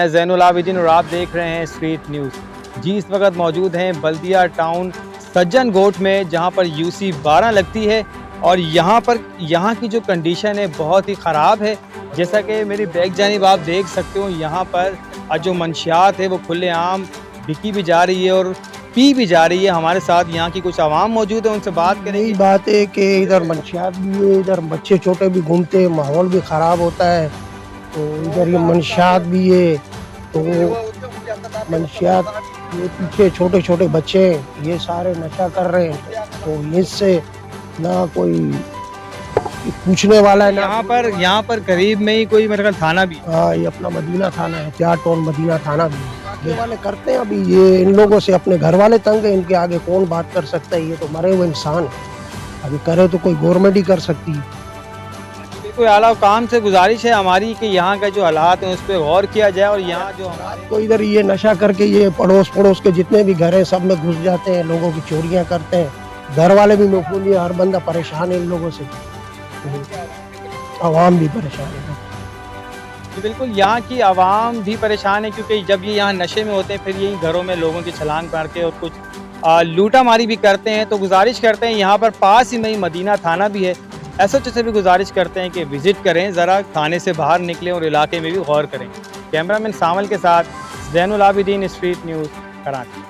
मैं ज़ैनुल आबिदीन और आप देख रहे हैं स्ट्रीट न्यूज़। जी, इस वक्त मौजूद हैं बल्दिया टाउन सज्जन गोट में, जहां पर यूसी 12 लगती है और यहाँ की जो कंडीशन है बहुत ही ख़राब है। जैसा कि मेरी बैक जानिब आप देख सकते हो, यहाँ पर जो मंशियात है वो खुलेआम बिकी भी जा रही है और पी भी जा रही है। हमारे साथ यहाँ की कुछ आवाम मौजूद है, उनसे बात करेंगे। यही बात है कि इधर मंशियात भी है, इधर बच्चे छोटे भी घूमते हैं, माहौल भी ख़राब होता है। तो इधर ये मंशियात भी है, तो मंशियात ये पीछे छोटे छोटे बच्चे हैं, ये सारे नशा कर रहे हैं। तो इससे ना कोई पूछने वाला है ना। यहाँ पर करीब में ही कोई मेरे ख्याल थाना भी। हाँ, ये अपना मदीना थाना है, त्यार टोल मदीना थाना भी है। ये वाले करते हैं अभी, ये इन लोगों से अपने घर वाले तंग है, इनके आगे कौन बात कर सकता है। ये तो मरे हुए इंसान है, अभी करे तो कोई गवर्नमेंट ही कर सकती है। कोई आला हुकाम से गुजारिश है हमारी कि यहाँ का जो हालात हैं उस पर गौर किया जाए और यहाँ जो हमारे तो इधर ये नशा करके ये पड़ोस के जितने भी घर हैं सब में घुस जाते हैं, लोगों की चोरियां करते हैं। घर वाले भी मफूल है, हर बंदा परेशान है इन लोगों से, आवाम भी परेशान है। तो बिल्कुल यहाँ की आवाम भी परेशान है, क्योंकि जब ये यहाँ नशे में होते हैं फिर यही घरों में लोगों की छलांग मार के और कुछ लूटा मारी भी करते हैं। तो गुजारिश करते हैं, यहाँ पर पास ही में ही मदीना थाना भी है, एसओएच से भी गुजारिश करते हैं कि विज़िट करें, ज़रा थाने से बाहर निकलें और इलाके में भी गौर करें। कैमरामैन सामल के साथ ज़ैनुल आबिदीन, स्ट्रीट न्यूज़, कराची।